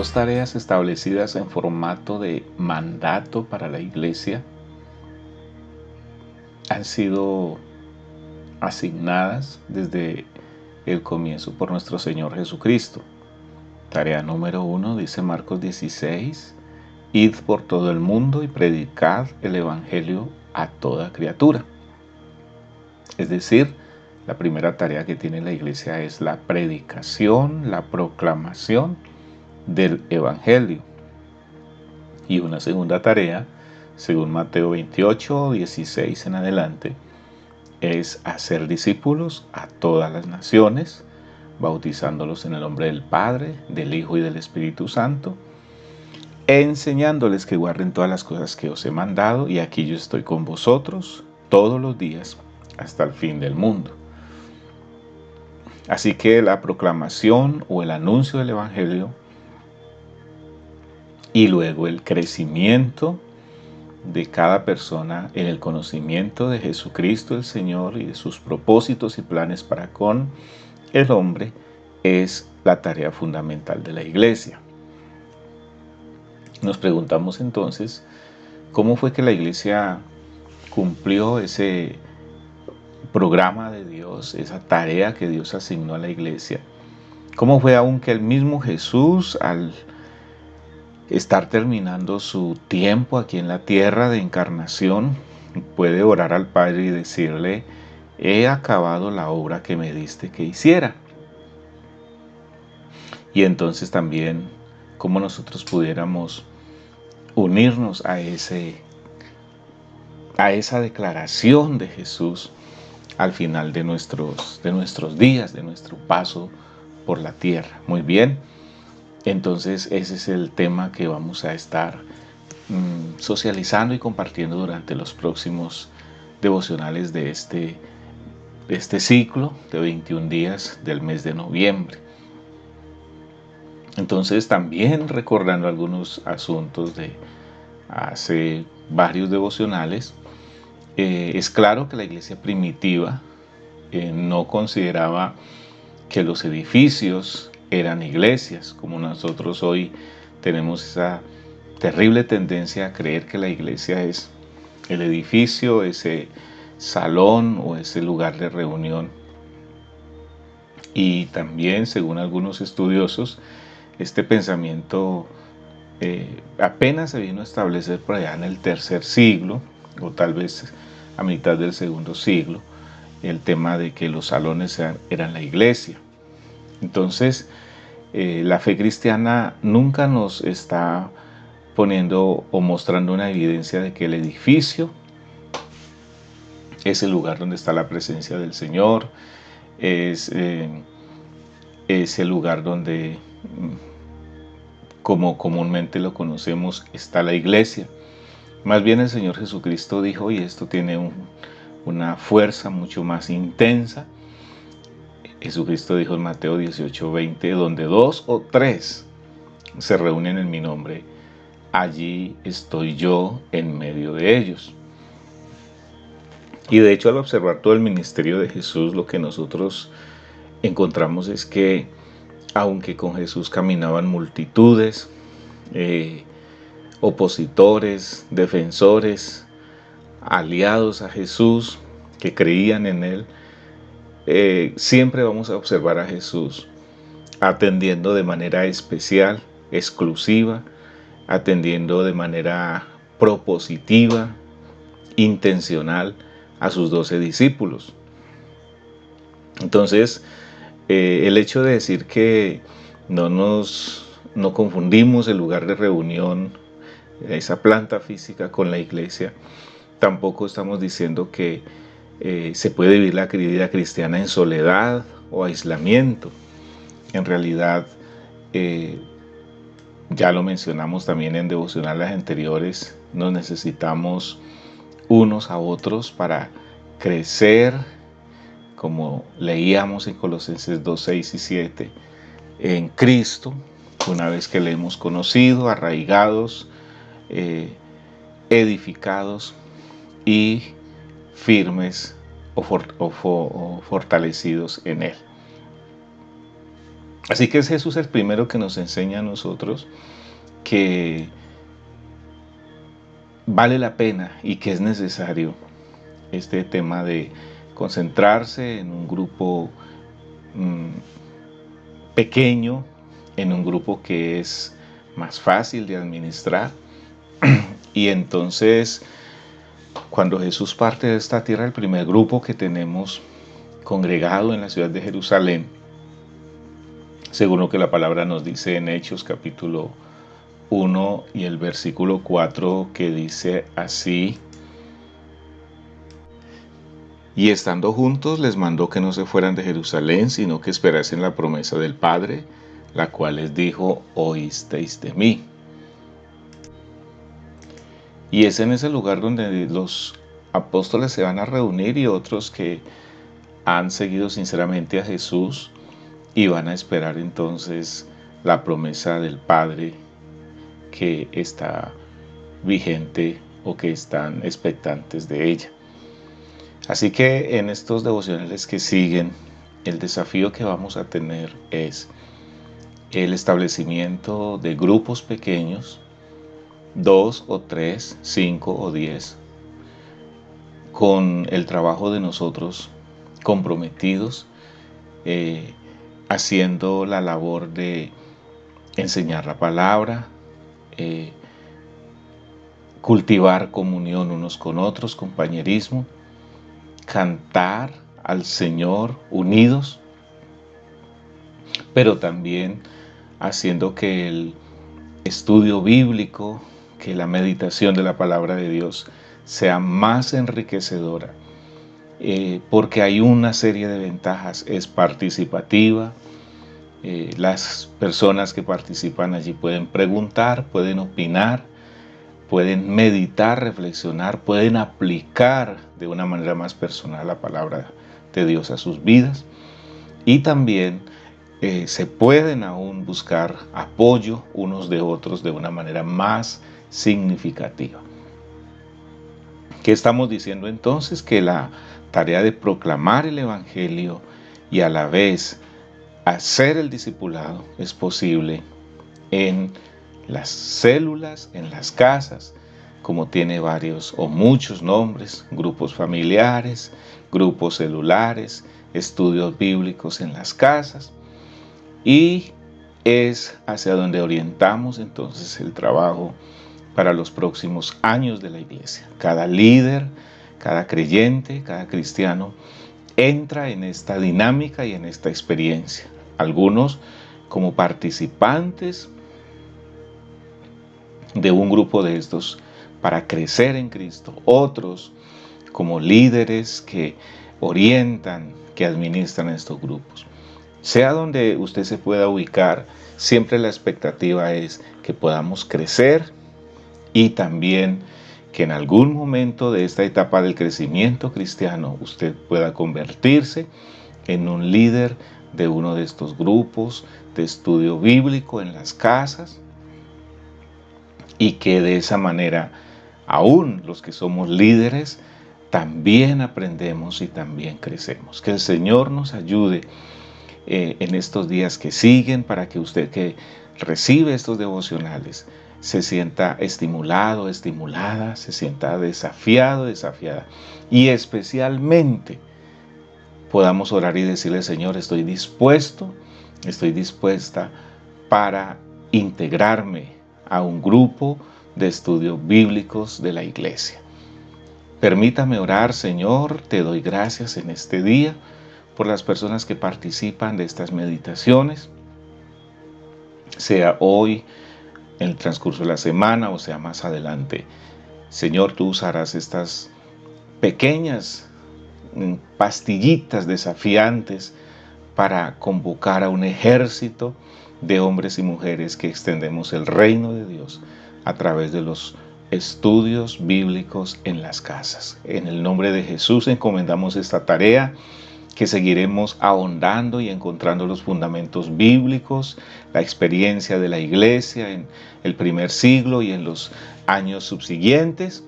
dos tareas establecidas en formato de mandato para la Iglesia han sido asignadas desde el comienzo por nuestro Señor Jesucristo. Tarea número 1, dice Marcos 16, id por todo el mundo y predicad el Evangelio a toda criatura. Es decir, la primera tarea que tiene la Iglesia es la predicación, la proclamación del Evangelio. Y una segunda tarea, según Mateo 28, 16 en adelante, es hacer discípulos a todas las naciones, bautizándolos en el nombre del Padre, del Hijo y del Espíritu Santo, enseñándoles que guarden todas las cosas que os he mandado, y aquí yo estoy con vosotros todos los días hasta el fin del mundo. Así que la proclamación o el anuncio del Evangelio y luego el crecimiento de cada persona en el conocimiento de Jesucristo el Señor y de sus propósitos y planes para con el hombre es la tarea fundamental de la Iglesia. Nos preguntamos entonces, ¿cómo fue que la Iglesia cumplió ese programa de Dios, esa tarea que Dios asignó a la Iglesia? ¿Cómo fue aunque el mismo Jesús, al estar terminando su tiempo aquí en la tierra de encarnación, puede orar al Padre y decirle, he acabado la obra que me diste que hiciera? Y entonces también, cómo nosotros pudiéramos unirnos a esa declaración de Jesús al final de nuestros días, de nuestro paso por la tierra. Muy bien, entonces ese es el tema que vamos a estar socializando y compartiendo durante los próximos devocionales de este ciclo de 21 días del mes de noviembre. Entonces, también recordando algunos asuntos de hace varios devocionales, es claro que la iglesia primitiva no consideraba que los edificios eran iglesias, como nosotros hoy tenemos esa terrible tendencia a creer que la iglesia es el edificio, ese salón o ese lugar de reunión. Y también, según algunos estudiosos, este pensamiento apenas se vino a establecer por allá en el tercer siglo, o tal vez a mitad del segundo siglo, el tema de que los salones eran la iglesia. Entonces, la fe cristiana nunca nos está poniendo o mostrando una evidencia de que el edificio es el lugar donde está la presencia del Señor, es el lugar donde, como comúnmente lo conocemos, está la iglesia. Más bien el Señor Jesucristo dijo, y esto tiene una fuerza mucho más intensa. Jesucristo dijo en Mateo 18:20, donde 2 o 3 se reúnen en mi nombre, allí estoy yo en medio de ellos. Y de hecho, al observar todo el ministerio de Jesús, lo que nosotros encontramos es que aunque con Jesús caminaban multitudes, opositores, defensores, aliados a Jesús, que creían en Él, siempre vamos a observar a Jesús atendiendo de manera especial, exclusiva, atendiendo de manera propositiva, intencional a sus 12 discípulos. Entonces, el hecho de decir que no confundimos el lugar de reunión, esa planta física, con la iglesia, tampoco estamos diciendo que se puede vivir la vida cristiana en soledad o aislamiento. En realidad, ya lo mencionamos también en devocionales anteriores, nos necesitamos unos a otros para crecer, como leíamos en Colosenses 2, 6 y 7, en Cristo, una vez que le hemos conocido, arraigados, edificados y firmes o fortalecidos en Él. Así que es Jesús el primero que nos enseña a nosotros que vale la pena y que es necesario este tema de concentrarse en un grupo pequeño, en un grupo que es más fácil de administrar. Y entonces, cuando Jesús parte de esta tierra, el primer grupo que tenemos congregado en la ciudad de Jerusalén, según lo que la palabra nos dice en Hechos capítulo 1 y el versículo 4, que dice así: y estando juntos les mandó que no se fueran de Jerusalén, sino que esperasen la promesa del Padre, la cual les dijo: oísteis de mí. Y es en ese lugar donde los apóstoles se van a reunir, y otros que han seguido sinceramente a Jesús y van a esperar entonces la promesa del Padre que está vigente o que están expectantes de ella. Así que en estos devocionales que siguen, el desafío que vamos a tener es el establecimiento de grupos pequeños, 2 o 3, 5 o 10, con el trabajo de nosotros comprometidos, haciendo la labor de enseñar la palabra, cultivar comunión unos con otros, compañerismo, cantar al Señor unidos, pero también haciendo que el estudio bíblico, que la meditación de la palabra de Dios sea más enriquecedora, porque hay una serie de ventajas. Es participativa, las personas que participan allí pueden preguntar, pueden opinar, pueden meditar, reflexionar, pueden aplicar de una manera más personal la palabra de Dios a sus vidas, y también se pueden aún buscar apoyo unos de otros de una manera más significativa. ¿Qué estamos diciendo entonces? Que la tarea de proclamar el Evangelio y a la vez hacer el discipulado es posible en las células, en las casas, como tiene varios o muchos nombres: grupos familiares, grupos celulares, estudios bíblicos en las casas. Y es hacia donde orientamos entonces el trabajo para los próximos años de la iglesia. Cada líder, cada creyente, cada cristiano entra en esta dinámica y en esta experiencia. Algunos como participantes de un grupo de estos para crecer en Cristo, otros como líderes que orientan, que administran estos grupos. Sea donde usted se pueda ubicar, siempre la expectativa es que podamos crecer, y también que en algún momento de esta etapa del crecimiento cristiano usted pueda convertirse en un líder de uno de estos grupos de estudio bíblico en las casas, y que de esa manera aún los que somos líderes también aprendemos y también crecemos. Que el Señor nos ayude en estos días que siguen, para que usted que recibe estos devocionales se sienta estimulado, estimulada, se sienta desafiado, desafiada, y especialmente podamos orar y decirle: Señor, estoy dispuesta para integrarme a un grupo de estudios bíblicos de la iglesia. Permítame orar. Señor, te doy gracias en este día por las personas que participan de estas meditaciones, sea hoy, en el transcurso de la semana, o sea más adelante. Señor, tú usarás estas pequeñas pastillitas desafiantes para convocar a un ejército de hombres y mujeres que extendemos el reino de Dios a través de los estudios bíblicos en las casas. En el nombre de Jesús encomendamos esta tarea, que seguiremos ahondando y encontrando los fundamentos bíblicos, la experiencia de la iglesia en el primer siglo y en los años subsiguientes.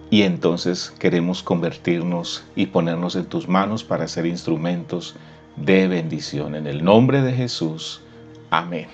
Y entonces queremos convertirnos y ponernos en tus manos para ser instrumentos de bendición. En el nombre de Jesús. Amén.